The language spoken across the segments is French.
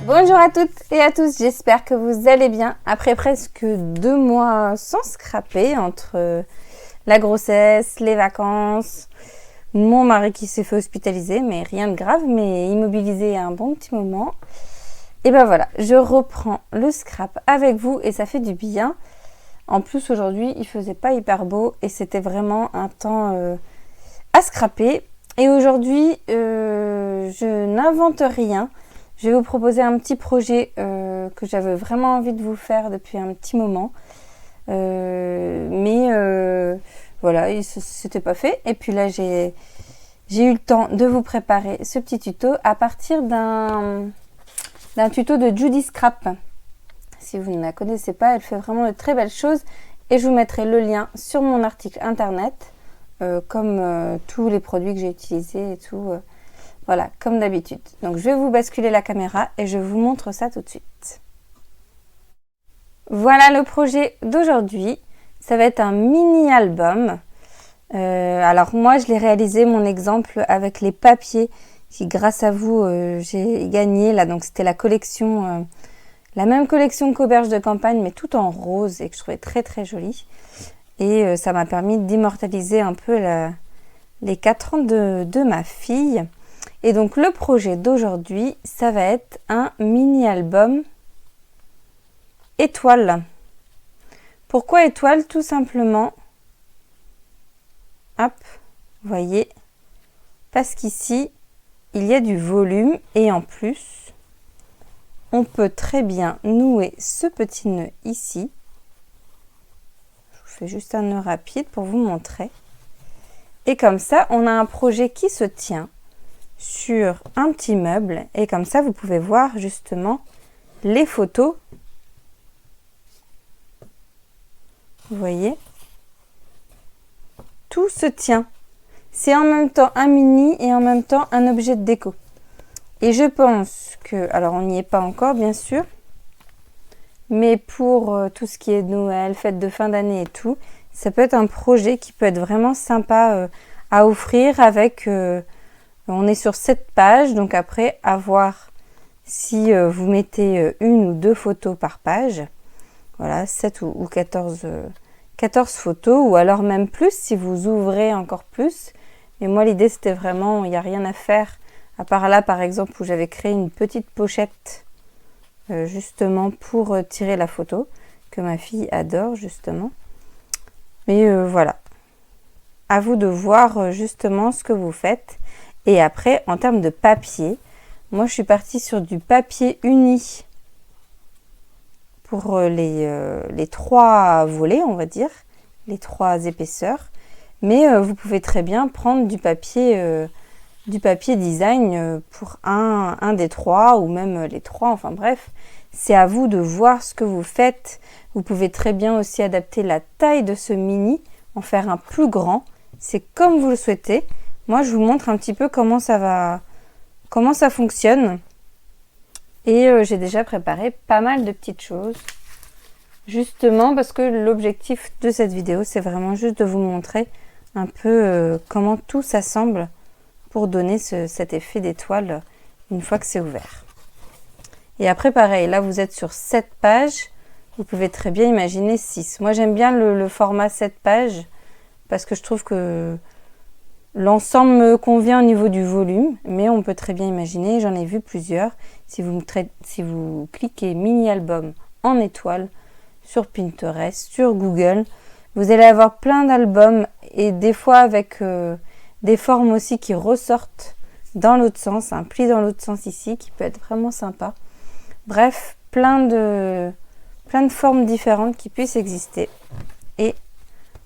Bonjour à toutes et à tous, j'espère que vous allez bien. Après presque 2 mois sans scraper, entre la grossesse, les vacances, mon mari qui s'est fait hospitaliser, mais rien de grave, mais immobilisé un bon petit moment. Et ben voilà, je reprends le scrap avec vous et ça fait du bien. En plus aujourd'hui, il faisait pas hyper beau et c'était vraiment un temps à scraper. Et aujourd'hui, je n'invente rien. Je vais vous proposer un petit projet que j'avais vraiment envie de vous faire depuis un petit moment. Voilà, c'était pas fait. Et puis là, j'ai eu le temps de vous préparer ce petit tuto à partir d'un tuto de Judy Scrap. Si vous ne la connaissez pas, elle fait vraiment de très belles choses. Et je vous mettrai le lien sur mon article internet, comme tous les produits que j'ai utilisés et tout. Voilà, comme d'habitude. Donc, je vais vous basculer la caméra et je vous montre ça tout de suite. Voilà le projet d'aujourd'hui. Ça va être un mini-album. Alors, moi, je l'ai réalisé, mon exemple, avec les papiers qui, grâce à vous, j'ai gagné. Là, donc, c'était la collection, la même collection qu'Auberge de campagne, mais tout en rose et que je trouvais très, très jolie. Et ça m'a permis d'immortaliser un peu les 4 ans de ma fille. Et donc le projet d'aujourd'hui, ça va être un mini-album étoile. Pourquoi étoile? Tout simplement, hop, vous voyez, parce qu'ici, il y a du volume et en plus, on peut très bien nouer ce petit nœud ici. Je vous fais juste un nœud rapide pour vous montrer. Et comme ça, on a un projet qui se tient sur un petit meuble et comme ça vous pouvez voir justement les photos. Vous voyez, tout se tient. C'est en même temps un mini et en même temps un objet de déco. Et je pense que, alors on n'y est pas encore bien sûr, mais pour tout ce qui est Noël, fête de fin d'année et tout, ça peut être un projet qui peut être vraiment sympa à offrir avec... on est sur 7 pages, donc après, à voir si vous mettez 1 ou 2 photos par page. Voilà, 7 ou 14 photos, ou alors même plus, si vous ouvrez encore plus. Mais moi, l'idée, c'était vraiment, il n'y a rien à faire, à part là, par exemple, où j'avais créé une petite pochette, justement, pour tirer la photo, que ma fille adore, justement. Mais voilà, à vous de voir, justement, ce que vous faites. Et après, en termes de papier, moi je suis partie sur du papier uni pour les 3 volets, on va dire, les 3 épaisseurs. Mais vous pouvez très bien prendre du papier design pour un des 3 ou même les 3, enfin bref. C'est à vous de voir ce que vous faites. Vous pouvez très bien aussi adapter la taille de ce mini, en faire un plus grand. C'est comme vous le souhaitez. Moi, je vous montre un petit peu comment ça fonctionne. Et j'ai déjà préparé pas mal de petites choses. Justement, parce que l'objectif de cette vidéo, c'est vraiment juste de vous montrer un peu comment tout s'assemble pour donner cet effet d'étoile une fois que c'est ouvert. Et après, pareil, là, vous êtes sur 7 pages. Vous pouvez très bien imaginer 6. Moi, j'aime bien le format 7 pages parce que je trouve que l'ensemble me convient au niveau du volume, mais on peut très bien imaginer, j'en ai vu plusieurs, si vous cliquez mini-album en étoile sur Pinterest, sur Google, vous allez avoir plein d'albums et des fois avec des formes aussi qui ressortent dans l'autre sens, un pli dans l'autre sens ici qui peut être vraiment sympa. Bref, plein de formes différentes qui puissent exister. Et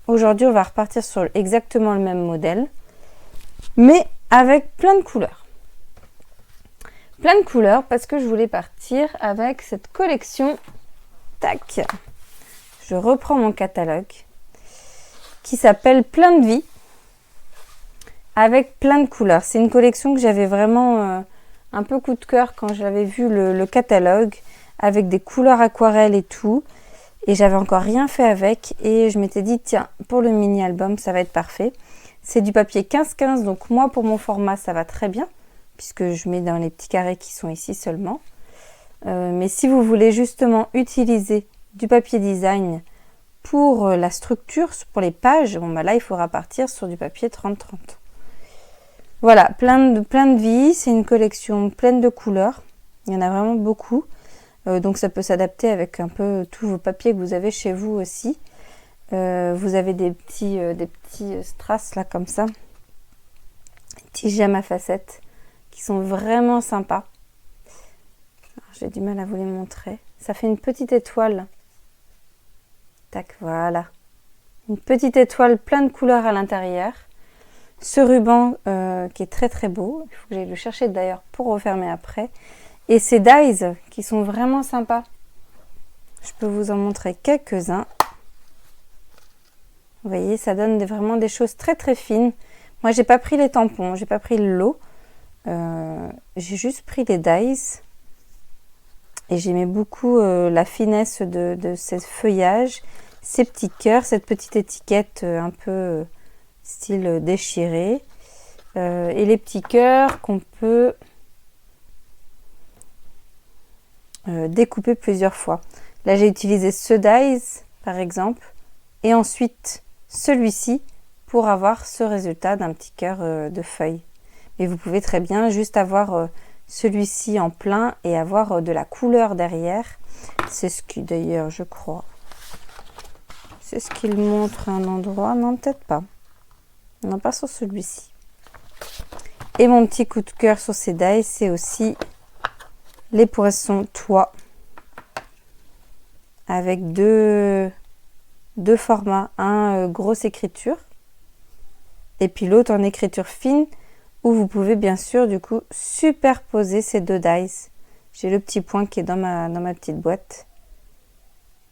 aujourd'hui, on va repartir sur exactement le même modèle, mais avec plein de couleurs. Plein de couleurs parce que je voulais partir avec cette collection. Tac, je reprends mon catalogue qui s'appelle Plein de vie avec plein de couleurs. C'est une collection que j'avais vraiment un peu coup de cœur quand j'avais vu le catalogue avec des couleurs aquarelles et tout. Et j'avais encore rien fait avec et je m'étais dit tiens, pour le mini album ça va être parfait. C'est du papier 15-15, donc moi pour mon format ça va très bien puisque je mets dans les petits carrés qui sont ici seulement. Mais si vous voulez justement utiliser du papier design pour la structure, pour les pages, bon bah là il faudra partir sur du papier 30-30. Voilà, plein de vie, c'est une collection pleine de couleurs, il y en a vraiment beaucoup, donc ça peut s'adapter avec un peu tous vos papiers que vous avez chez vous aussi. Vous avez des petits strass là comme ça, des petits gemmes à facettes qui sont vraiment sympas. J'ai du mal à vous les montrer. Ça fait une petite étoile. Tac, voilà. Une petite étoile plein de couleurs à l'intérieur. Ce ruban qui est très très beau. Il faut que j'aille le chercher d'ailleurs pour refermer après. Et ces dies qui sont vraiment sympas. Je peux vous en montrer quelques-uns. Vous voyez, ça donne vraiment des choses très très fines. Moi, j'ai pas pris les tampons, j'ai pas pris le lot. J'ai juste pris les dies. Et j'aimais beaucoup la finesse de ces feuillages, ces petits cœurs, cette petite étiquette un peu style déchiré. Et les petits cœurs qu'on peut découper plusieurs fois. Là, j'ai utilisé ce dies, par exemple, et ensuite celui-ci pour avoir ce résultat d'un petit cœur de feuille. Mais vous pouvez très bien juste avoir celui-ci en plein et avoir de la couleur derrière. C'est ce qui d'ailleurs, je crois, c'est ce qu'il montre à un endroit. Non, peut-être pas. Non, pas sur celui-ci. Et mon petit coup de cœur sur ces dies, c'est aussi les poissons toit avec deux formats. Un grosse écriture et puis l'autre en écriture fine, où vous pouvez bien sûr du coup superposer ces deux dies. J'ai le petit point qui est dans ma petite boîte.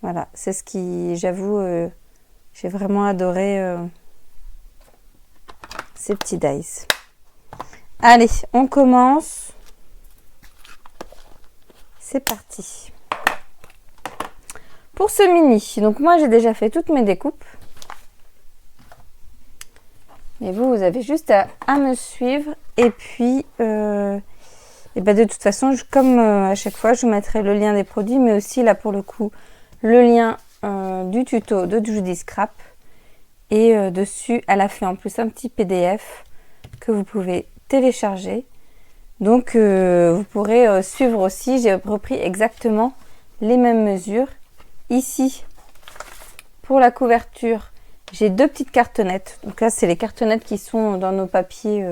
Voilà, c'est ce qui, j'avoue, j'ai vraiment adoré ces petits dies. Allez, on commence. C'est parti. Pour ce mini, donc moi j'ai déjà fait toutes mes découpes. Et vous avez juste à me suivre. Et puis, et ben de toute façon, comme à chaque fois, je vous mettrai le lien des produits, mais aussi là pour le coup, le lien du tuto de Judy Scrap. Et dessus, elle a fait en plus un petit PDF que vous pouvez télécharger. Donc, vous pourrez suivre aussi. J'ai repris exactement les mêmes mesures. Ici, pour la couverture, j'ai deux petites cartonnettes. Donc là, c'est les cartonnettes qui sont dans nos papiers,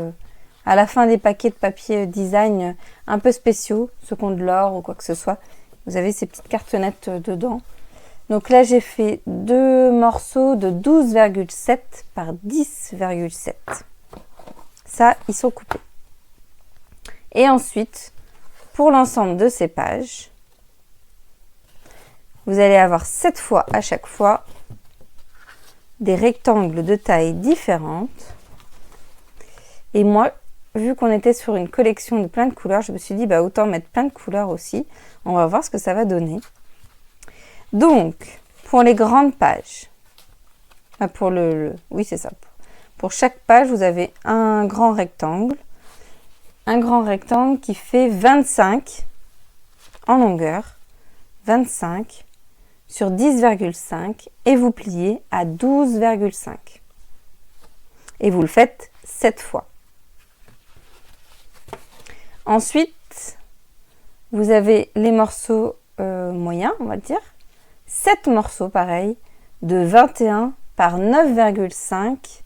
à la fin des paquets de papier design un peu spéciaux, ceux qui ont de l'or ou quoi que ce soit. Vous avez ces petites cartonnettes dedans. Donc là, j'ai fait deux morceaux de 12,7 par 10,7. Ça, ils sont coupés. Et ensuite, pour l'ensemble de ces pages, vous allez avoir 7 fois à chaque fois des rectangles de taille différentes. Et moi, vu qu'on était sur une collection de plein de couleurs, je me suis dit, bah, autant mettre plein de couleurs aussi. On va voir ce que ça va donner. Donc, pour les grandes pages, pour oui, c'est ça. Pour chaque page, vous avez un grand rectangle. Un grand rectangle qui fait 25 en longueur. 25 sur 10,5 et vous pliez à 12,5. Et vous le faites 7 fois. Ensuite, vous avez les morceaux moyens, on va dire. 7 morceaux, pareil, de 21 par 9,5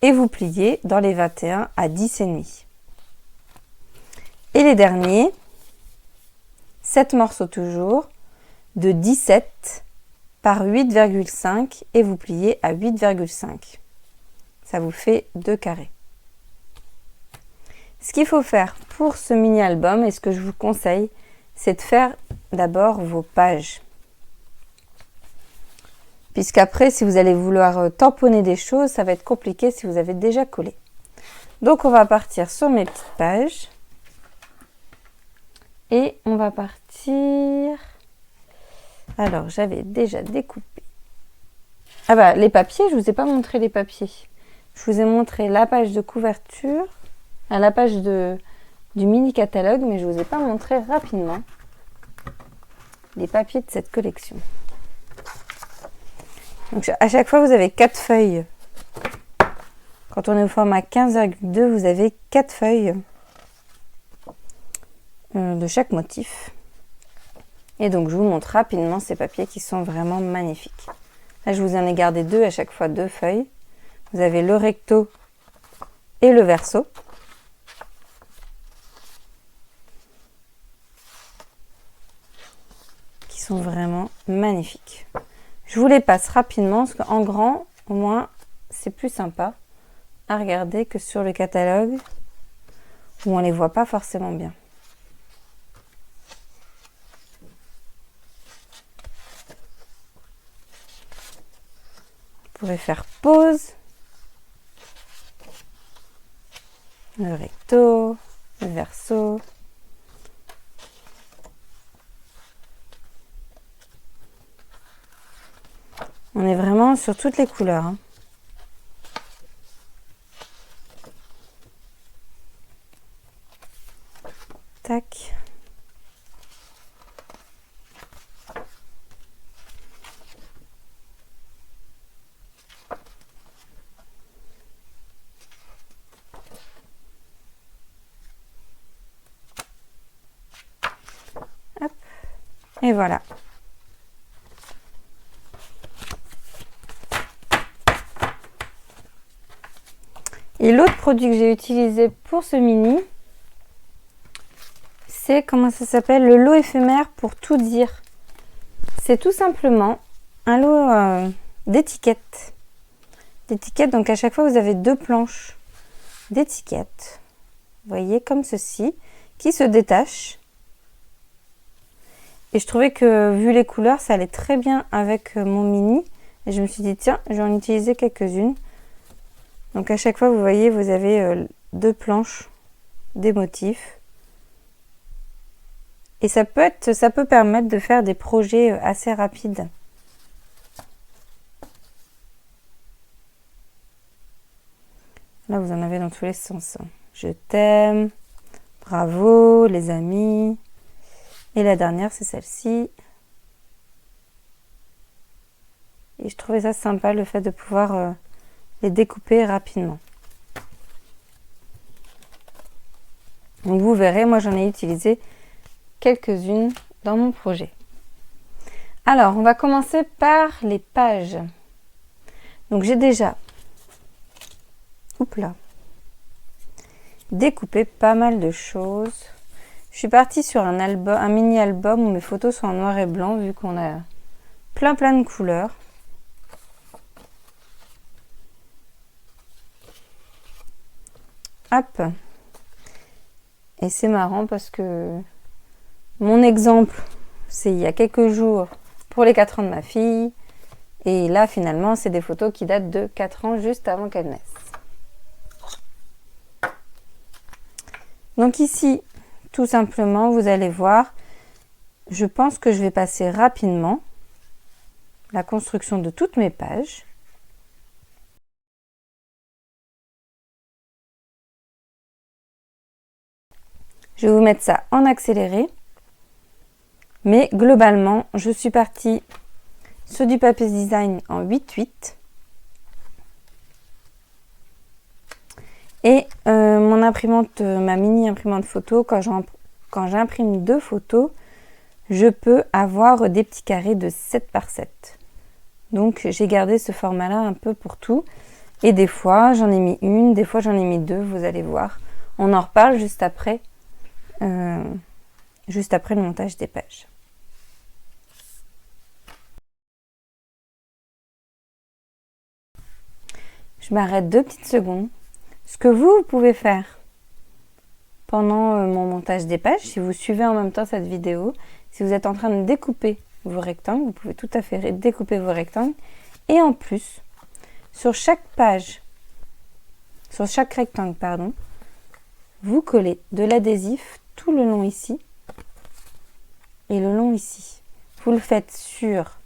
et vous pliez dans les 21 à 10,5. Et les derniers, 7 morceaux toujours, de 17 par 8,5 et vous pliez à 8,5. Ça vous fait 2 carrés. Ce qu'il faut faire pour ce mini album et ce que je vous conseille, c'est de faire d'abord vos pages. Puisqu'après, si vous allez vouloir tamponner des choses, ça va être compliqué si vous avez déjà collé. Donc on va partir sur mes petites pages. Et on va partir... Alors, j'avais déjà découpé. Ah bah, les papiers, je ne vous ai pas montré les papiers. Je vous ai montré la page de couverture, la page du mini catalogue, mais je ne vous ai pas montré rapidement. les papiers de cette collection. Donc à chaque fois, vous avez 4 feuilles. Quand on est au format 15,2, vous avez 4 feuilles de chaque motif. Et donc, je vous montre rapidement ces papiers qui sont vraiment magnifiques. Là, je vous en ai gardé 2, à chaque fois 2 feuilles. Vous avez le recto et le verso. Qui sont vraiment magnifiques. Je vous les passe rapidement parce qu'en grand, au moins, c'est plus sympa à regarder que sur le catalogue où on ne les voit pas forcément bien. Vous pourrez faire pause, le recto, le verso. On est vraiment sur toutes les couleurs. Hein. Tac. Hop. Et voilà. Et l'autre produit que j'ai utilisé pour ce mini, c'est, comment ça s'appelle, le lot éphémère pour tout dire. C'est tout simplement un lot d'étiquettes. Donc à chaque fois, vous avez 2 planches d'étiquettes. Vous voyez, comme ceci, qui se détachent. Et je trouvais que, vu les couleurs, ça allait très bien avec mon mini. Et je me suis dit, tiens, je vais en utiliser quelques-unes. Donc à chaque fois, vous voyez, vous avez 2 planches, des motifs. Et ça peut permettre de faire des projets assez rapides. Là, vous en avez dans tous les sens. Je t'aime, bravo, les amis. Et la dernière, c'est celle-ci. Et je trouvais ça sympa, le fait de pouvoir les découper rapidement. Donc vous verrez, moi j'en ai utilisé quelques-unes dans mon projet. Alors, on va commencer par les pages. Donc j'ai déjà découpé pas mal de choses. Je suis partie sur un album, un mini-album où mes photos sont en noir et blanc, vu qu'on a plein de couleurs. Hop. Et c'est marrant parce que mon exemple, c'est il y a quelques jours pour les 4 ans de ma fille. Et là, finalement, c'est des photos qui datent de 4 ans, juste avant qu'elle naisse. Donc ici, tout simplement, vous allez voir, je pense que je vais passer rapidement la construction de toutes mes pages. Je vais vous mettre ça en accéléré. Mais globalement, je suis partie sur du papier design en 8/8. Et mon imprimante, ma mini imprimante photo, quand j'imprime 2 photos, je peux avoir des petits carrés de 7 par 7. Donc j'ai gardé ce format-là un peu pour tout. Et des fois, j'en ai mis une, des fois j'en ai mis 2, vous allez voir. On en reparle juste après le montage des pages. Je m'arrête 2 petites secondes. Ce que vous pouvez faire pendant mon montage des pages, si vous suivez en même temps cette vidéo, si vous êtes en train de découper vos rectangles, vous pouvez tout à fait découper vos rectangles. Et en plus, sur chaque page, sur chaque rectangle, pardon, vous collez de l'adhésif tout le long ici et le long ici. Vous le faites sur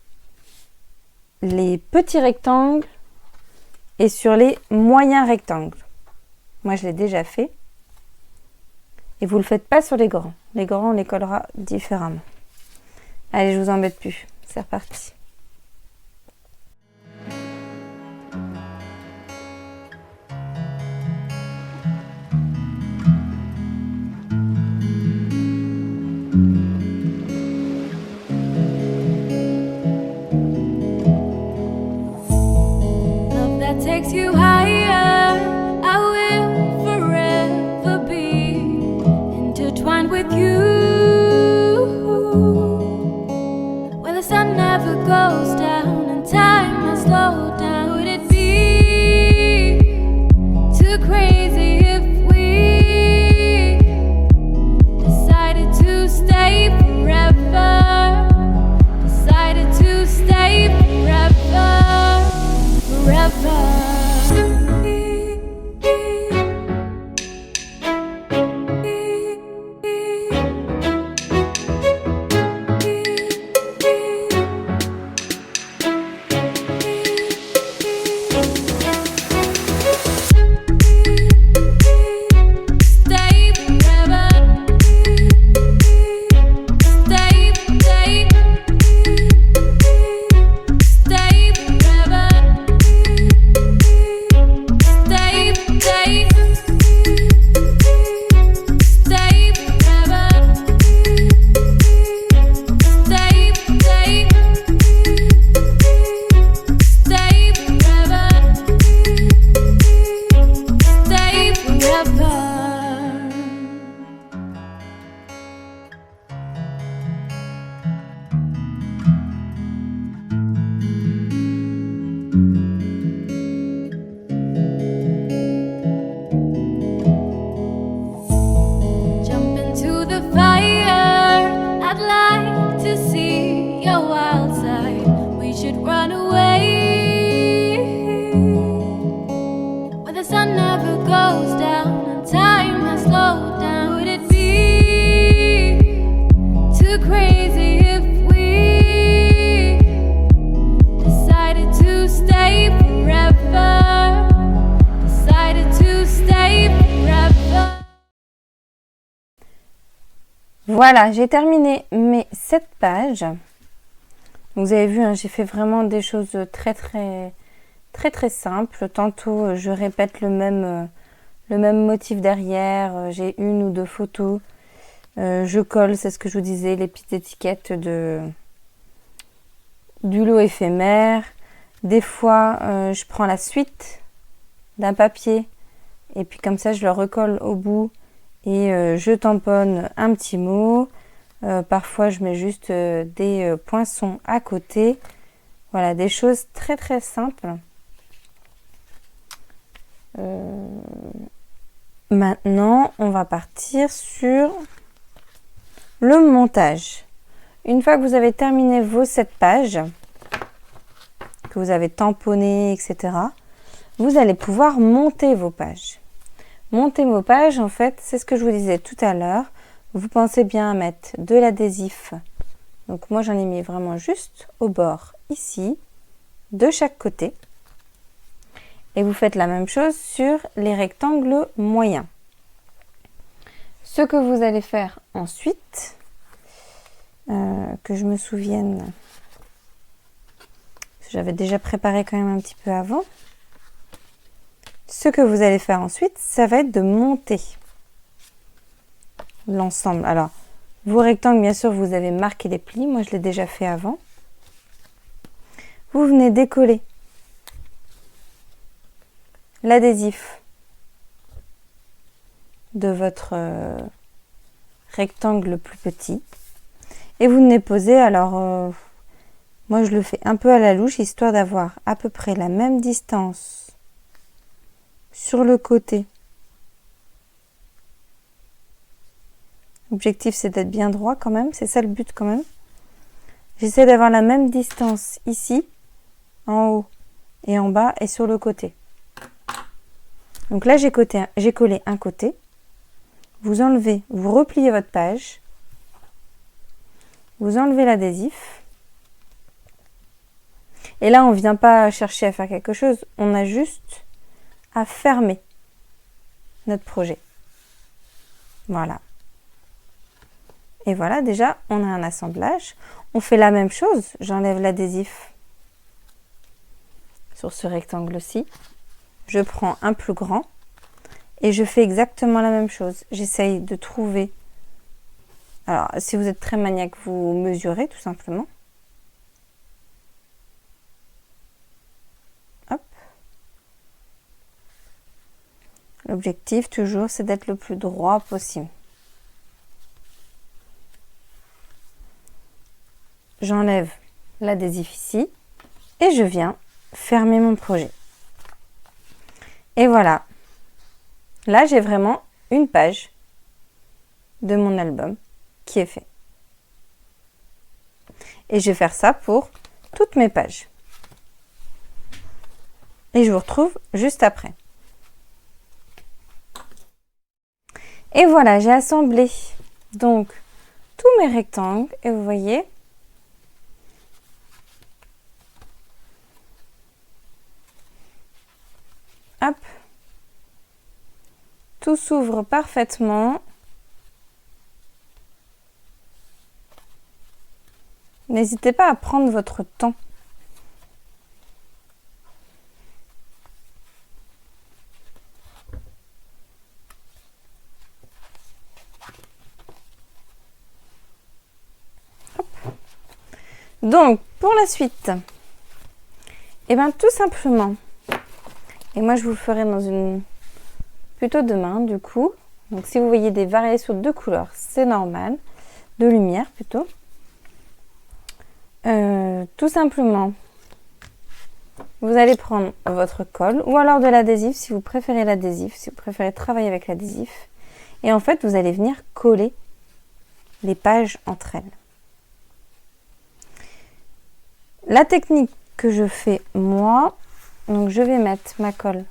les petits rectangles et sur les moyens rectangles. Moi, je l'ai déjà fait. Et vous ne le faites pas sur les grands. Les grands, on les collera différemment. Allez, je vous embête plus. C'est reparti. Love that takes you higher, I will forever be intertwined with you. Where the sun never goes down and time has slowed down. Would it be too crazy if we decided to stay forever? Decided to stay forever, forever. Stay forever. Stay, stay. Stay forever. Stay, stay. Stay forever. Stay, stay. Stay forever. Stay forever. Jump into the fire. I'd like to see your wild side. We should run away where the sun never goes down and time has slowed down. Would it be too crazy if we decided to stay forever? Decided to stay forever. Voilà, j'ai terminé mes 7 pages. Vous avez vu, hein, j'ai fait vraiment des choses très simples. Tantôt, je répète le même motif derrière. J'ai 1 ou 2 photos. Je colle, c'est ce que je vous disais, les petites étiquettes du lot éphémère. Des fois, je prends la suite d'un papier et puis comme ça, je le recolle au bout et je tamponne un petit mot. Parfois, je mets juste des poinçons à côté. Voilà, des choses très simples. Maintenant, on va partir sur le montage. Une fois que vous avez terminé vos 7 pages, que vous avez tamponné, etc., vous allez pouvoir monter vos pages. Monter vos pages, en fait, c'est ce que je vous disais tout à l'heure. Vous pensez bien à mettre de l'adhésif. Donc moi, j'en ai mis vraiment juste au bord, ici, de chaque côté. Et vous faites la même chose sur les rectangles moyens. Ce que vous allez faire ensuite, que je me souvienne, j'avais déjà préparé quand même un petit peu avant. Ce que vous allez faire ensuite, ça va être de monter l'ensemble. Alors, vos rectangles, bien sûr, vous avez marqué les plis. Moi, je l'ai déjà fait avant. Vous venez décoller l'adhésif de votre rectangle le plus petit. Et vous venez poser, alors, moi, je le fais un peu à la louche, histoire d'avoir à peu près la même distance sur le côté. L'objectif, c'est d'être bien droit quand même. C'est ça le but quand même. J'essaie d'avoir la même distance ici, en haut et en bas et sur le côté. Donc là, j'ai collé un côté. Vous enlevez, vous repliez votre page. Vous enlevez l'adhésif. Et là, on ne vient pas chercher à faire quelque chose. On a juste à fermer notre projet. Voilà. Et voilà, déjà, on a un assemblage. On fait la même chose. J'enlève l'adhésif sur ce rectangle-ci. Je prends un plus grand et je fais exactement la même chose. J'essaye de trouver... Alors, si vous êtes très maniaque, vous mesurez tout simplement. Hop. L'objectif, toujours, c'est d'être le plus droit possible. J'enlève l'adhésif ici et je viens fermer mon projet. Et voilà. Là, j'ai vraiment une page de mon album qui est fait. Et je vais faire ça pour toutes mes pages. Et je vous retrouve juste après. Et voilà, j'ai assemblé donc tous mes rectangles et vous voyez, hop, tout s'ouvre parfaitement. N'hésitez pas à prendre votre temps. Hop. Donc, pour la suite, et bien tout simplement, et moi je vous le ferai dans une plutôt demain du coup. Donc si vous voyez des variations de couleurs, c'est normal, de lumière plutôt. Tout simplement, vous allez prendre votre colle ou alors de l'adhésif si vous préférez l'adhésif, si vous préférez travailler avec l'adhésif. Et en fait, vous allez venir coller les pages entre elles. La technique que je fais moi, donc je vais mettre ma colle.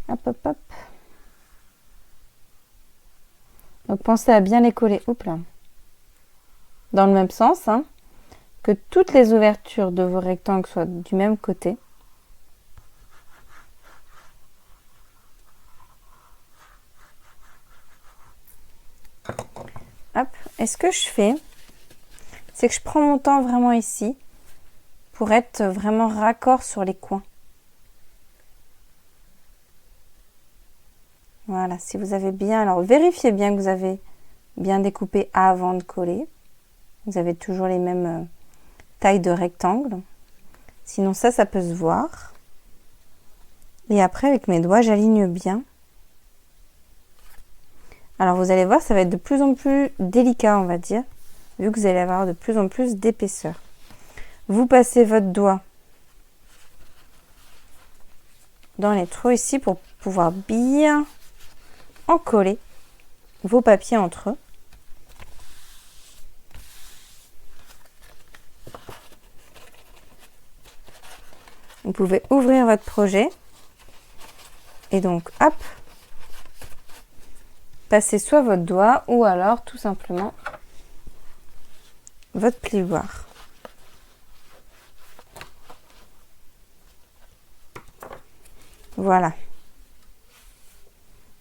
Hop, hop, hop. Donc pensez à bien les coller. Oups là. Dans le même sens, hein, que toutes les ouvertures de vos rectangles soient du même côté. Hop. Et ce que je fais, c'est que je prends mon temps vraiment ici pour être vraiment raccord sur les coins. Voilà, si vous avez bien, alors vérifiez bien que vous avez bien découpé avant de coller. Vous avez toujours les mêmes tailles de rectangle. Sinon ça peut se voir. Et après avec mes doigts, j'aligne bien. Alors vous allez voir, ça va être de plus en plus délicat, on va dire, vu que vous allez avoir de plus en plus d'épaisseur. Vous passez votre doigt dans les trous ici pour pouvoir bien encoller vos papiers entre eux. Vous pouvez ouvrir votre projet et donc hop, passez soit votre doigt ou alors tout simplement votre plioir. Voilà.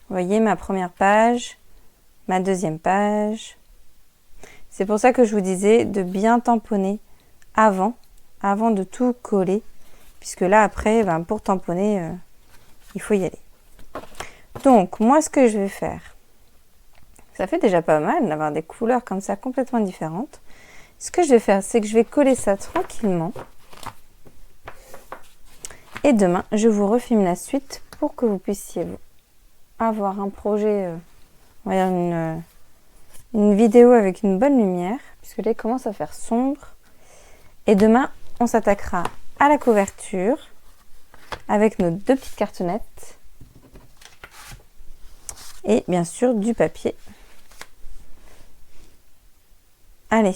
Vous voyez ma première page, ma deuxième page. C'est pour ça que je vous disais de bien tamponner avant de tout coller. Puisque là, après, pour tamponner, il faut y aller. Donc, moi, ce que je vais faire, ça fait déjà pas mal d'avoir des couleurs comme ça, complètement différentes. Ce que je vais faire, c'est que je vais coller ça tranquillement. Et demain, je vous refilme la suite pour que vous puissiez avoir un projet, on va dire une vidéo avec une bonne lumière, puisque là, il commence à faire sombre. Et demain, on s'attaquera à la couverture avec nos deux petites cartonnettes et bien sûr du papier. Allez,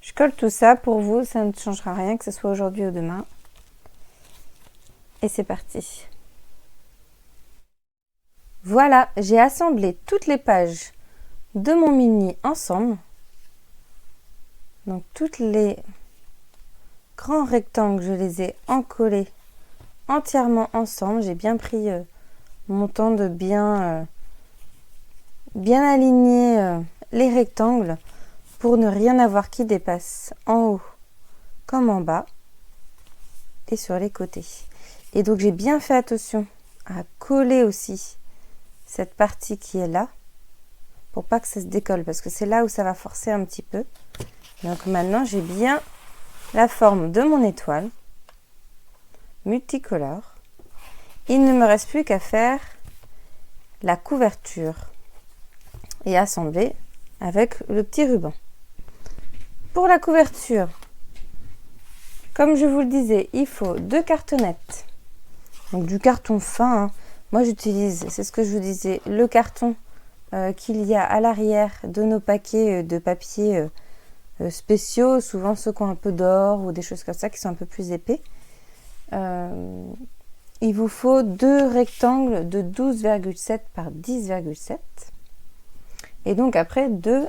je colle tout ça pour vous, ça ne changera rien que ce soit aujourd'hui ou demain. Et c'est parti. Voilà, j'ai assemblé toutes les pages de mon mini ensemble. Donc toutes les grands rectangles, je les ai encollés entièrement ensemble. J'ai bien pris mon temps de bien aligner les rectangles pour ne rien avoir qui dépasse en haut comme en bas et sur les côtés. Et donc j'ai bien fait attention à coller aussi cette partie qui est là pour pas que ça se décolle, parce que c'est là où ça va forcer un petit peu. Donc maintenant j'ai bien la forme de mon étoile multicolore. Il ne me reste plus qu'à faire la couverture et assembler avec le petit ruban. Pour la couverture, comme je vous le disais, il faut 2 cartonnettes, donc du carton fin, hein. Moi j'utilise, c'est ce que je vous disais, le carton qu'il y a à l'arrière de nos paquets de papier spéciaux, souvent ceux qui ont un peu d'or ou des choses comme ça qui sont un peu plus épais. Il vous faut 2 rectangles de 12,7 par 10,7 et donc après 2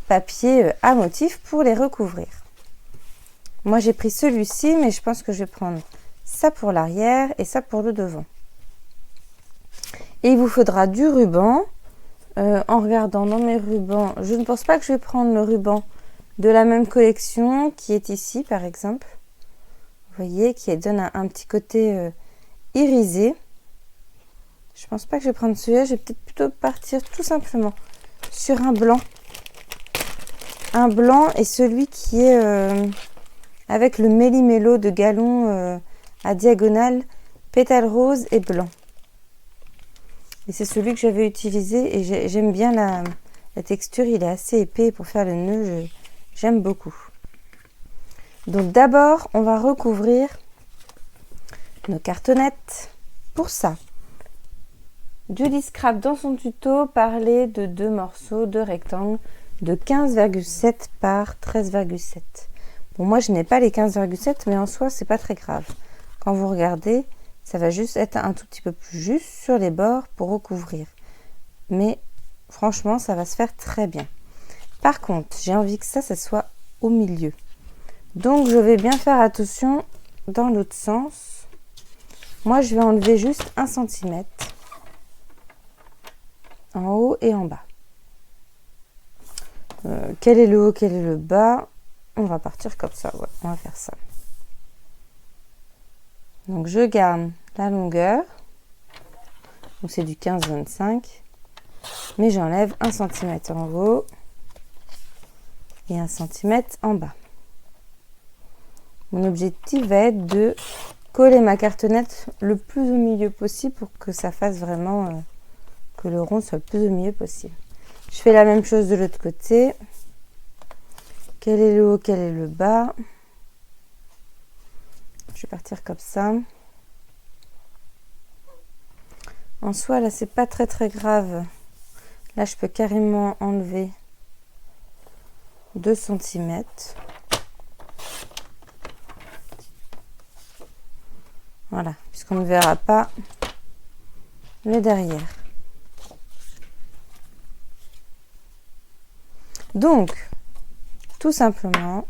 papiers à motif pour les recouvrir. Moi j'ai pris celui-ci, mais je pense que je vais prendre ça pour l'arrière et ça pour le devant. Et il vous faudra du ruban. En regardant dans mes rubans, je ne pense pas que je vais prendre le ruban de la même collection qui est ici par exemple. Vous voyez, qui donne un petit côté irisé. Je pense pas que je vais prendre celui-là, je vais peut-être plutôt partir tout simplement sur un blanc. Un blanc et celui qui est avec le méli-mélo de galon à diagonale, pétales roses et blanc. Et c'est celui que j'avais utilisé et j'aime bien la texture, il est assez épais pour faire le nœud, j'aime beaucoup. Donc d'abord, on va recouvrir nos cartonnettes. Pour ça, Julie Scrap dans son tuto parlait de 2 morceaux de rectangles de 15,7 par 13,7. Bon, moi je n'ai pas les 15,7, mais en soi c'est pas très grave. Quand vous regardez, ça va juste être un tout petit peu plus juste sur les bords pour recouvrir. Mais franchement, ça va se faire très bien. Par contre, j'ai envie que ça soit au milieu. Donc, je vais bien faire attention dans l'autre sens. Moi, je vais enlever juste 1 cm en haut et en bas. Quel est le haut, quel est le bas? On va partir comme ça, ouais, on va faire ça. Donc je garde la longueur, donc c'est du 15-25, mais j'enlève 1 cm en haut et 1 cm en bas. Mon objectif va être de coller ma cartonnette le plus au milieu possible pour que ça fasse vraiment que le rond soit le plus au milieu possible. Je fais la même chose de l'autre côté. Quel est le haut, quel est le bas? Je vais partir comme ça. En soi, là, c'est pas très grave. Là, je peux carrément enlever 2 cm. Voilà, puisqu'on ne verra pas le derrière. Donc, tout simplement,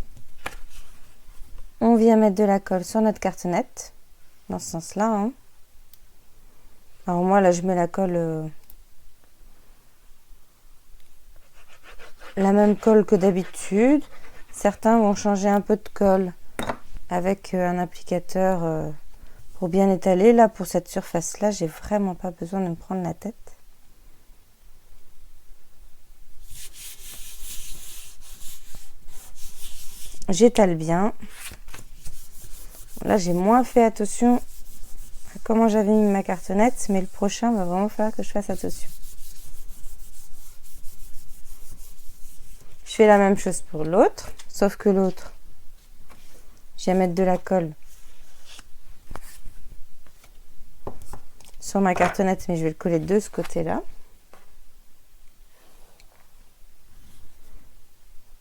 on vient mettre de la colle sur notre cartonnette, dans ce sens-là, hein. Alors moi, là, je mets la colle, la même colle que d'habitude. Certains vont changer un peu de colle avec un applicateur pour bien étaler. Là, pour cette surface-là, j'ai vraiment pas besoin de me prendre la tête. J'étale bien. Là, j'ai moins fait attention à comment j'avais mis ma cartonnette, mais le prochain va vraiment falloir que je fasse attention. Je fais la même chose pour l'autre, sauf que l'autre, je vais mettre de la colle sur ma cartonnette, mais je vais le coller de ce côté-là.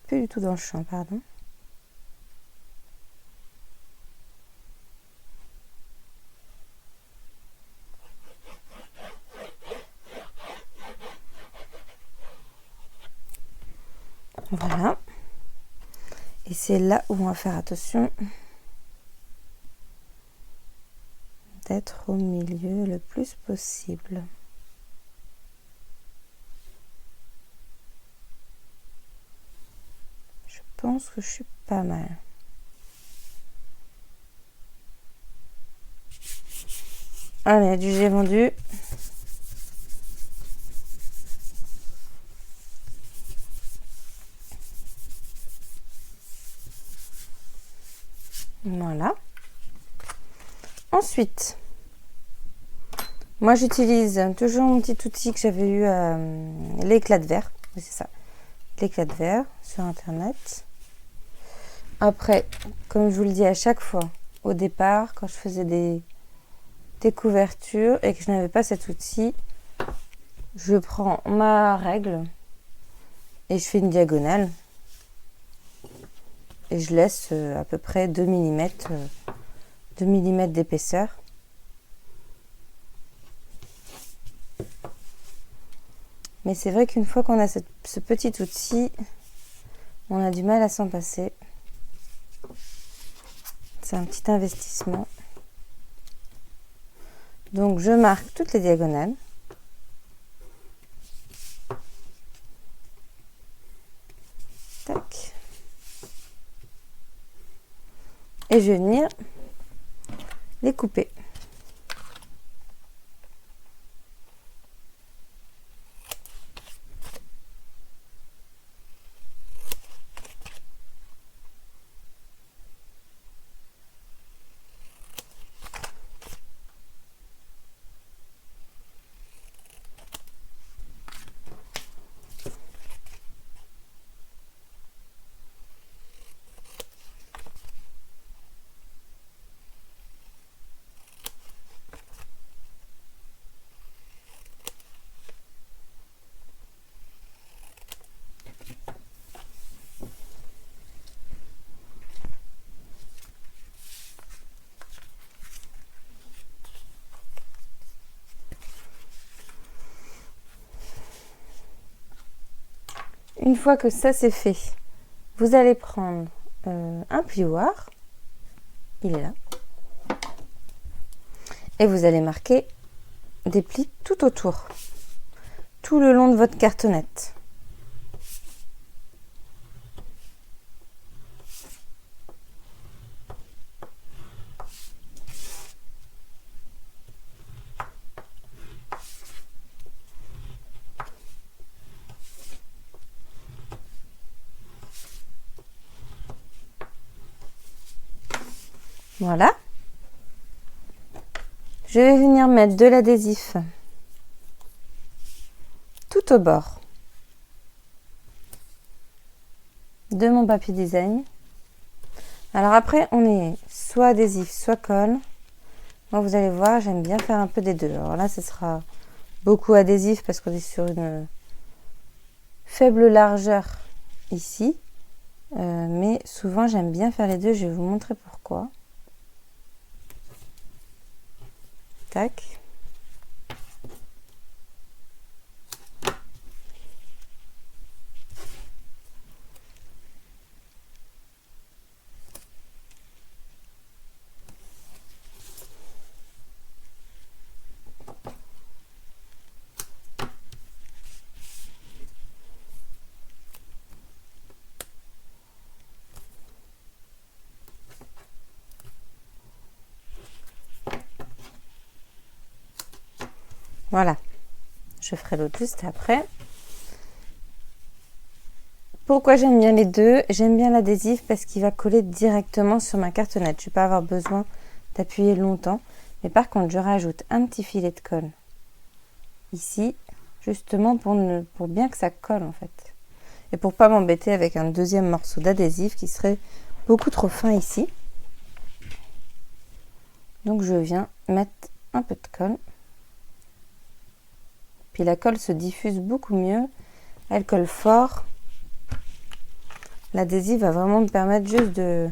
Plus du tout dans le champ, pardon. Voilà. Et c'est là où on va faire attention d'être au milieu le plus possible. pense que je suis pas mal. Allez, du j'ai vendu. Voilà. Ensuite, moi j'utilise toujours mon petit outil que j'avais eu, l'éclat de verre. Oui, c'est ça, l'éclat de verre sur internet. Après, comme je vous le dis à chaque fois, au départ, quand je faisais des couvertures et que je n'avais pas cet outil, je prends ma règle et je fais une diagonale et je laisse à peu près 2 mm d'épaisseur. Mais c'est vrai qu'une fois qu'on a ce petit outil, on a du mal à s'en passer. C'est un petit investissement. Donc je marque toutes les diagonales. Tac. Et je vais venir les couper. Une fois que ça c'est fait, vous allez prendre un plioir, il est là, et vous allez marquer des plis tout autour, tout le long de votre cartonnette. Voilà. Je vais venir mettre de l'adhésif tout au bord de mon papier design. Alors après, on est soit adhésif, soit colle. Moi, vous allez voir, j'aime bien faire un peu des deux. Alors là, ce sera beaucoup adhésif parce qu'on est sur une faible largeur ici. Mais souvent, j'aime bien faire les deux. Je vais vous montrer pourquoi. Tac. Voilà, je ferai l'autre juste après. Pourquoi j'aime bien les deux? J'aime bien l'adhésif parce qu'il va coller directement sur ma cartonnette. Je ne vais pas avoir besoin d'appuyer longtemps. Mais par contre, je rajoute un petit filet de colle ici, justement pour bien que ça colle en fait. Et pour pas m'embêter avec un deuxième morceau d'adhésif qui serait beaucoup trop fin ici. Donc je viens mettre un peu de colle. Puis la colle se diffuse beaucoup mieux. Elle colle fort. L'adhésif va vraiment me permettre juste de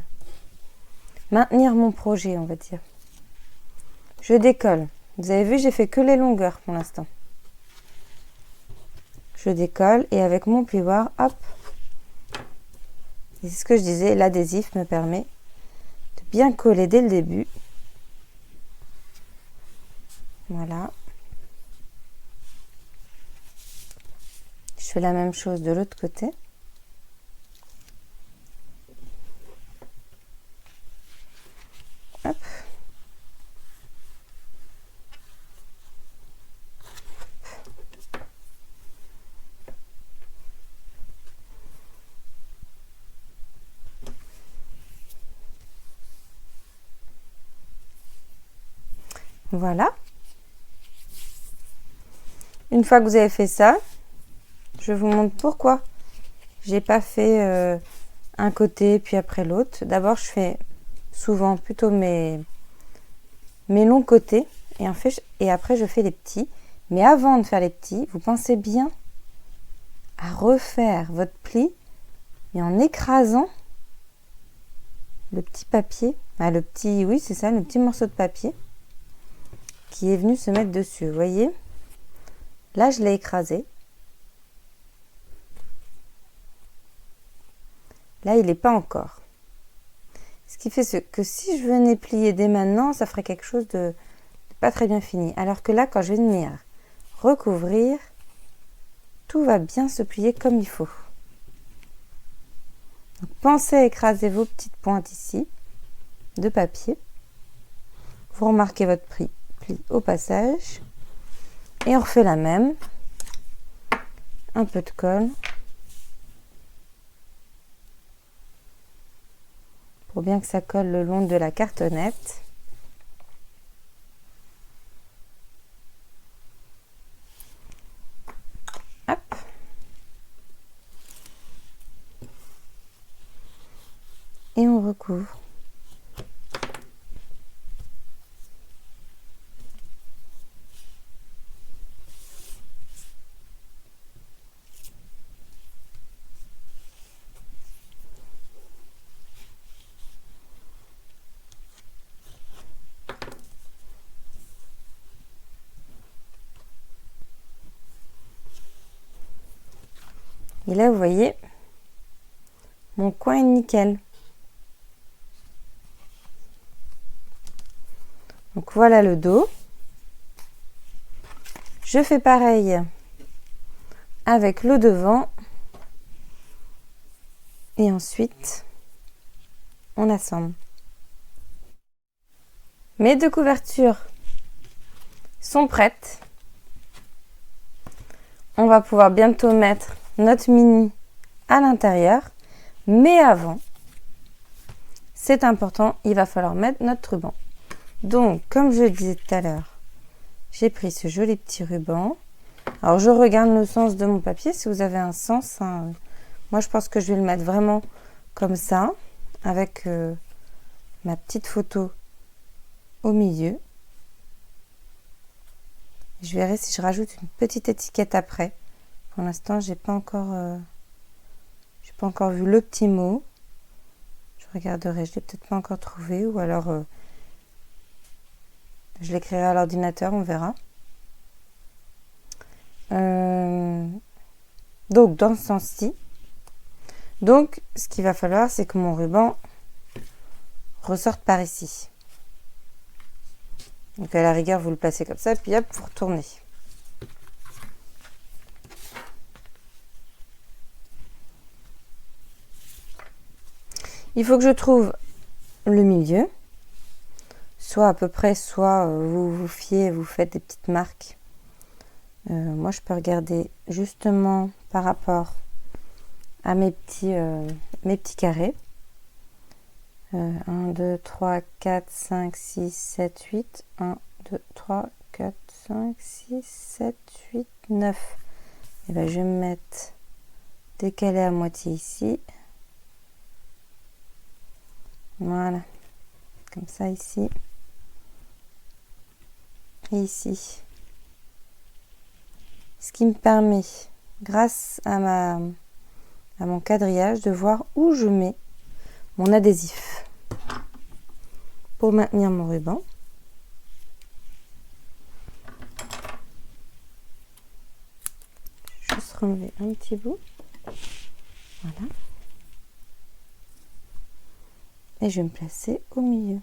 maintenir mon projet, on va dire. Je décolle. Vous avez vu, j'ai fait que les longueurs pour l'instant. Je décolle et avec mon plioir, hop. Et c'est ce que je disais, l'adhésif me permet de bien coller dès le début. Voilà. Je fais la même chose de l'autre côté. Voilà. Une fois que vous avez fait ça, je vous montre pourquoi j'ai pas fait un côté puis après l'autre. D'abord, je fais souvent plutôt mes longs côtés et après je fais les petits. Mais avant de faire les petits, vous pensez bien à refaire votre pli et en écrasant le petit papier, le petit morceau de papier qui est venu se mettre dessus. Vous voyez, là je l'ai écrasé. Là il n'est pas encore. Ce qui fait que si je venais plier dès maintenant, ça ferait quelque chose de pas très bien fini. Alors que là, quand je vais venir recouvrir, tout va bien se plier comme il faut. Donc, pensez à écraser vos petites pointes ici de papier. Vous remarquez votre pli au passage. Et on refait la même. Un peu de colle. Pour bien que ça colle le long de la cartonnette. Hop. Et on recouvre. Et là, vous voyez, mon coin est nickel. Donc voilà le dos. Je fais pareil avec le devant. Et ensuite, on assemble. Mes deux couvertures sont prêtes. On va pouvoir bientôt mettre notre mini à l'intérieur. Mais avant, c'est important, il va falloir mettre notre ruban. Donc, comme je le disais tout à l'heure, j'ai pris ce joli petit ruban. Alors, je regarde le sens de mon papier, si vous avez un sens. Moi, je pense que je vais le mettre vraiment comme ça, avec ma petite photo au milieu. Je verrai si je rajoute une petite étiquette après. Pour l'instant, j'ai pas encore vu le petit mot. Je regarderai, je l'ai peut-être pas encore trouvé, ou alors je l'écrirai à l'ordinateur, on verra. Donc dans ce sens-ci. Donc ce qu'il va falloir, c'est que mon ruban ressorte par ici. Donc à la rigueur, vous le placez comme ça, puis hop, vous retournez. Il faut que je trouve le milieu, soit à peu près, soit vous faites des petites marques. Moi, je peux regarder justement par rapport à mes petits carrés. 1, 2, 3, 4, 5, 6, 7, 8. 1, 2, 3, 4, 5, 6, 7, 8, 9. Et bien, je vais me mettre décalé à moitié ici. Voilà. Comme ça, ici. Et ici. Ce qui me permet, grâce à mon quadrillage, de voir où je mets mon adhésif pour maintenir mon ruban. Je vais juste relever un petit bout. Voilà. Et je vais me placer au milieu.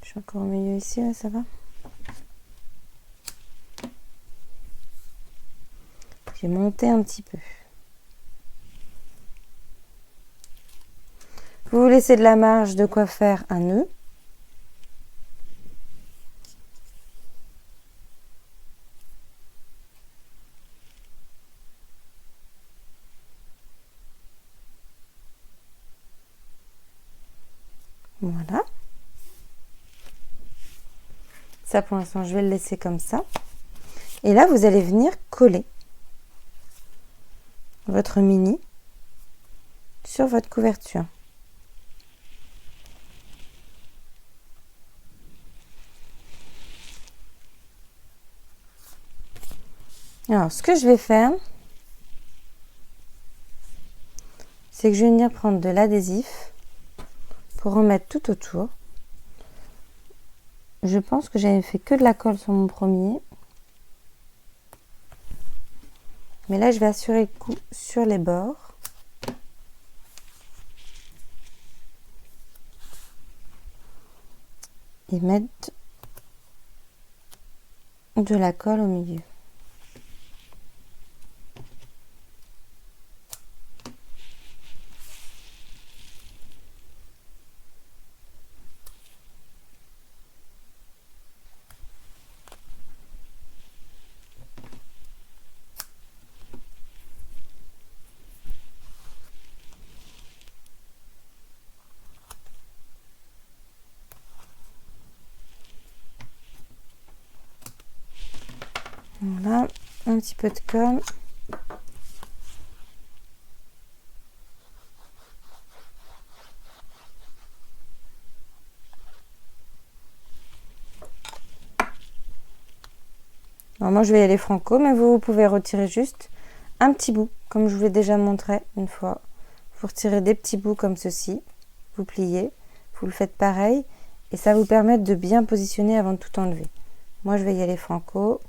Je suis encore au milieu ici, là, ça va? J'ai monté un petit peu. Vous vous laissez de la marge, de quoi faire un nœud. Voilà. Ça, pour l'instant, je vais le laisser comme ça. Et là, vous allez venir coller votre mini sur votre couverture. Alors, ce que je vais faire, c'est que je vais venir prendre de l'adhésif pour remettre tout autour. Je pense que j'avais fait que de la colle sur mon premier. Mais là, je vais assurer le coup sur les bords. Et mettre de la colle au milieu. Voilà, un petit peu de colle. Alors moi je vais y aller franco, mais vous pouvez retirer juste un petit bout, comme je vous l'ai déjà montré une fois. Vous retirez des petits bouts comme ceci, vous pliez, vous le faites pareil, et ça vous permet de bien positionner avant de tout enlever. Moi je vais y aller franco.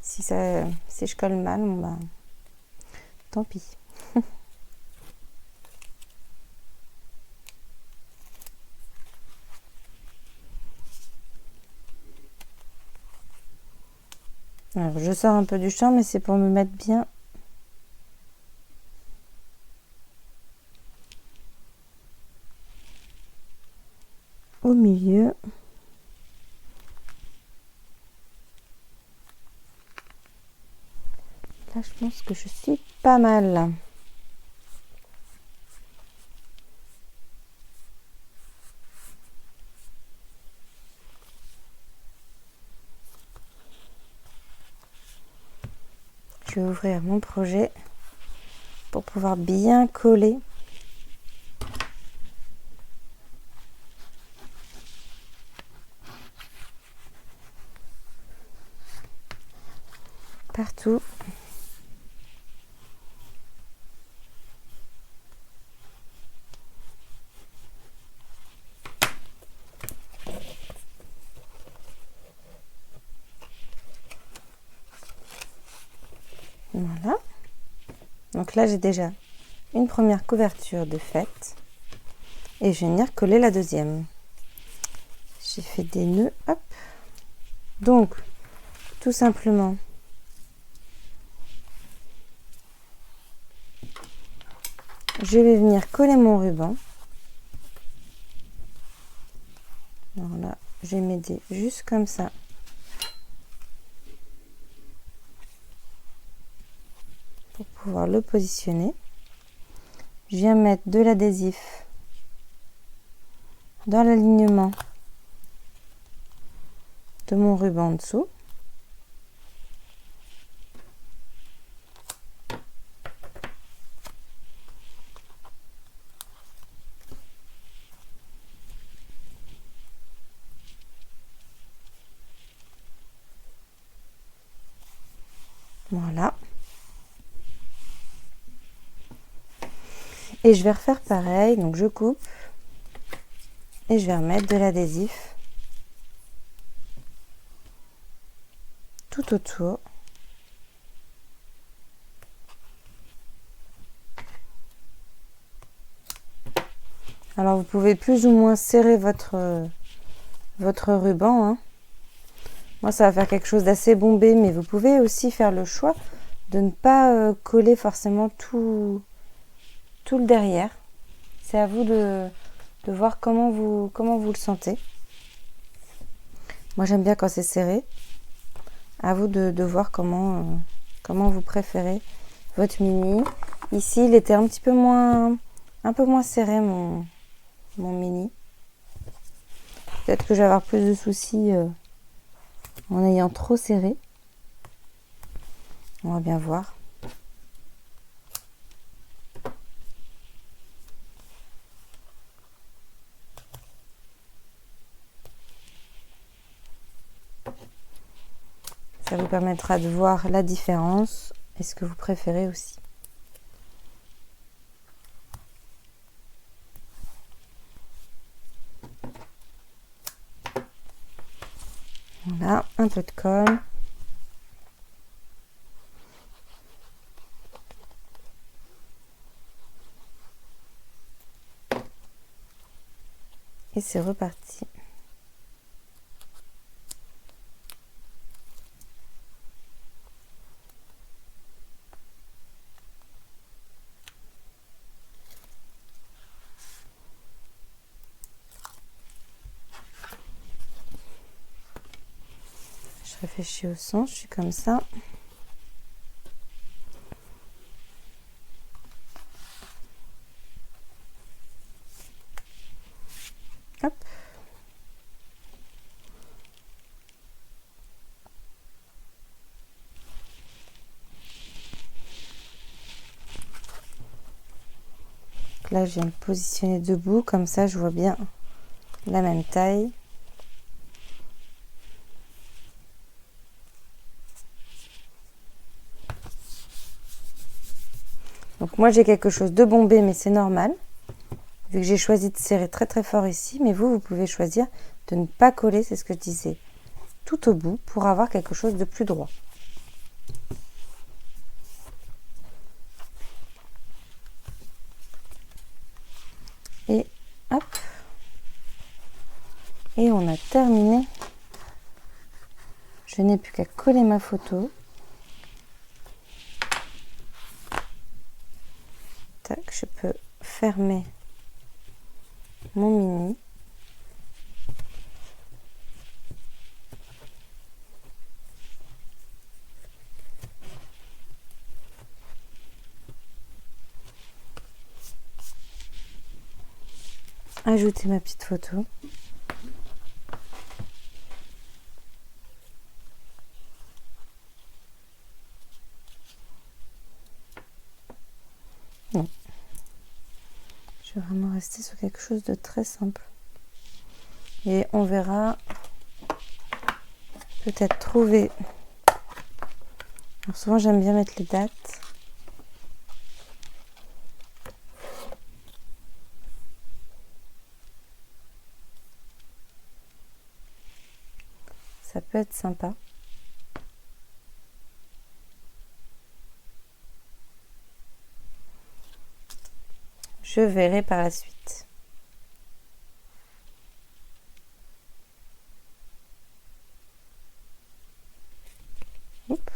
Si je colle mal, bon bah, tant pis. Alors, je sors un peu du champ, mais c'est pour me mettre bien au milieu. Là, je pense que je suis pas mal. Je vais ouvrir mon projet pour pouvoir bien coller. Partout. Voilà. Donc là, j'ai déjà une première couverture de faite. Et je vais venir coller la deuxième. J'ai fait des nœuds. Hop. Donc, tout simplement, je vais venir coller mon ruban. Alors là, je vais m'aider juste comme ça. Pour pouvoir le positionner. Je viens mettre de l'adhésif dans l'alignement de mon ruban en dessous. Voilà. Et je vais refaire pareil, donc je coupe et je vais remettre de l'adhésif tout autour. Alors vous pouvez plus ou moins serrer votre ruban, hein. Moi ça va faire quelque chose d'assez bombé, mais vous pouvez aussi faire le choix de ne pas coller forcément tout le derrière. C'est à vous de voir comment vous le sentez. Moi j'aime bien quand c'est serré. À vous de voir comment vous préférez votre mini. Ici il était un peu moins serré mon mon mini. Peut-être que je vais avoir plus de soucis en ayant trop serré. On va bien voir. Ça vous permettra de voir la différence et ce que vous préférez aussi. Voilà, un peu de colle. Et c'est reparti. Je réfléchis au son, je suis comme ça. Hop. Là, je viens me positionner debout, comme ça je vois bien la même taille. Donc moi j'ai quelque chose de bombé, mais c'est normal, vu que j'ai choisi de serrer très très fort ici, mais vous pouvez choisir de ne pas coller, c'est ce que je disais, tout au bout, pour avoir quelque chose de plus droit. Et hop. Et on a terminé. Je n'ai plus qu'à coller ma photo. Tac, je peux fermer mon mini. Ajouter ma petite photo. Non. Je vais vraiment rester sur quelque chose de très simple. Et on verra peut-être trouver. Alors souvent j'aime bien mettre les dates. Ça peut être sympa. Je verrai par la suite. Oups.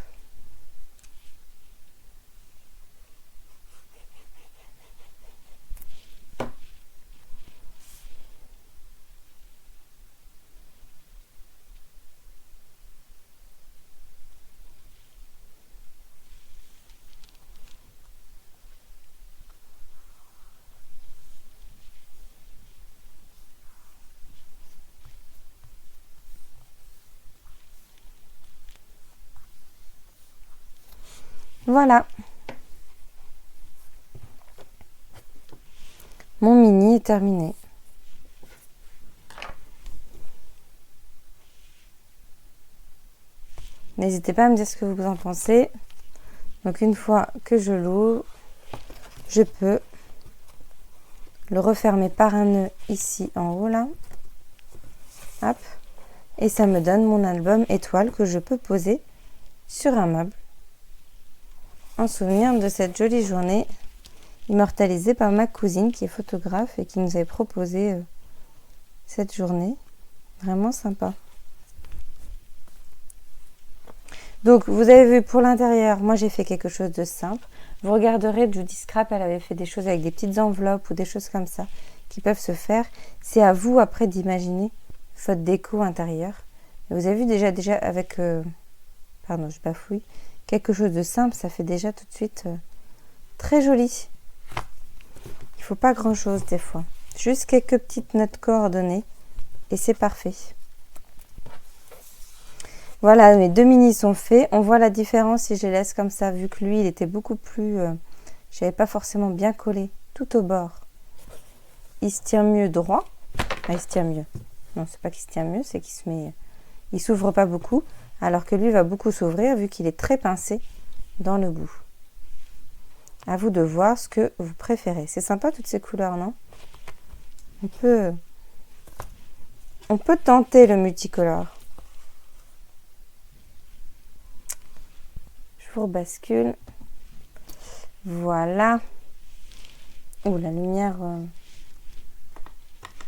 Voilà. Mon mini est terminé. N'hésitez pas à me dire ce que vous en pensez. Donc une fois que je l'ouvre, je peux le refermer par un nœud ici en haut là. Hop. Et ça me donne mon album étoile que je peux poser sur un meuble en souvenir de cette jolie journée immortalisée par ma cousine qui est photographe et qui nous avait proposé cette journée. Vraiment sympa. Donc vous avez vu pour l'intérieur, moi j'ai fait quelque chose de simple. Vous regarderez, Judy Scrap, elle avait fait des choses avec des petites enveloppes ou des choses comme ça qui peuvent se faire. C'est à vous après d'imaginer votre déco intérieure. Et vous avez vu déjà avec, pardon je bafouille, quelque chose de simple, ça fait déjà tout de suite très joli. Il faut pas grand chose des fois. Juste quelques petites notes coordonnées et c'est parfait. Voilà, mes 2 minis sont faits. On voit la différence si je les laisse comme ça, vu que lui, il était beaucoup plus... j'avais pas forcément bien collé tout au bord. Il se tient mieux droit. Ah, il se tient mieux. Non, c'est pas qu'il se tient mieux, c'est qu'il se met... Il s'ouvre pas beaucoup, alors que lui va beaucoup s'ouvrir, vu qu'il est très pincé dans le bout. À vous de voir ce que vous préférez. C'est sympa toutes ces couleurs, non? On peut tenter le multicolore. Je vous rebascule. Voilà. Oh, la lumière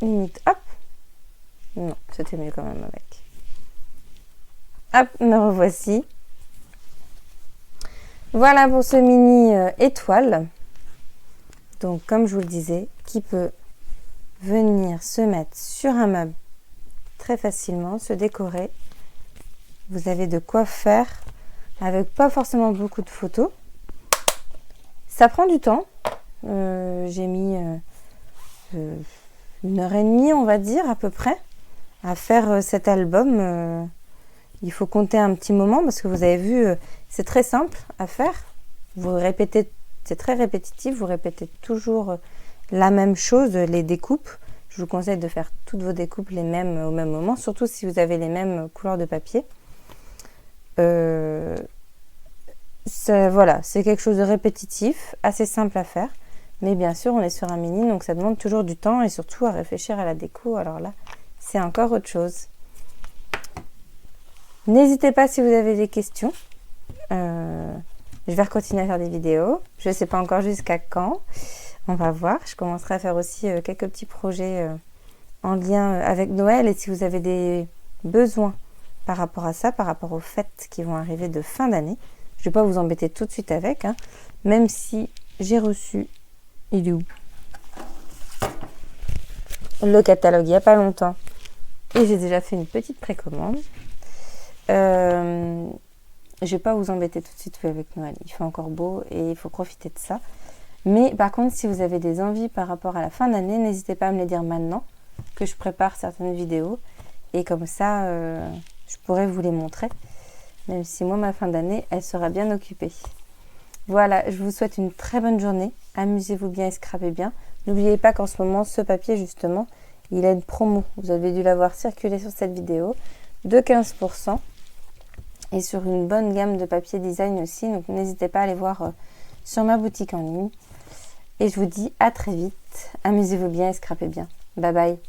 limite. Hop. Non, c'était mieux quand même avec. Hop, me revoici. Voilà pour ce mini étoile. Donc, comme je vous le disais, qui peut venir se mettre sur un meuble très facilement, se décorer. Vous avez de quoi faire avec pas forcément beaucoup de photos. Ça prend du temps. J'ai mis 1h30, on va dire, à peu près, à faire cet album. Il faut compter un petit moment parce que vous avez vu, c'est très simple à faire. Vous répétez, c'est très répétitif, vous répétez toujours la même chose, les découpes. Je vous conseille de faire toutes vos découpes les mêmes au même moment, surtout si vous avez les mêmes couleurs de papier. Voilà, c'est quelque chose de répétitif, assez simple à faire. Mais bien sûr, on est sur un mini, donc ça demande toujours du temps et surtout à réfléchir à la déco. Alors là, c'est encore autre chose. N'hésitez pas si vous avez des questions. Je vais continuer à faire des vidéos. Je ne sais pas encore jusqu'à quand. On va voir. Je commencerai à faire aussi quelques petits projets en lien avec Noël. Et si vous avez des besoins par rapport à ça, par rapport aux fêtes qui vont arriver de fin d'année, je ne vais pas vous embêter tout de suite avec. Même si j'ai reçu... Il est où? Le catalogue il n'y a pas longtemps. Et j'ai déjà fait une petite précommande. Je vais pas vous embêter tout de suite avec Noël. Il fait encore beau et il faut profiter de ça. Mais par contre, si vous avez des envies par rapport à la fin d'année, n'hésitez pas à me les dire maintenant, que je prépare certaines vidéos. Et comme ça, je pourrai vous les montrer. Même si moi, ma fin d'année, elle sera bien occupée. Voilà, je vous souhaite une très bonne journée. Amusez-vous bien et scrapez bien. N'oubliez pas qu'en ce moment, ce papier, justement, il a une promo. Vous avez dû l'avoir circulé sur cette vidéo de 15%. Et sur une bonne gamme de papier design aussi. Donc, n'hésitez pas à aller voir sur ma boutique en ligne. Et je vous dis à très vite. Amusez-vous bien et scrapez bien. Bye bye.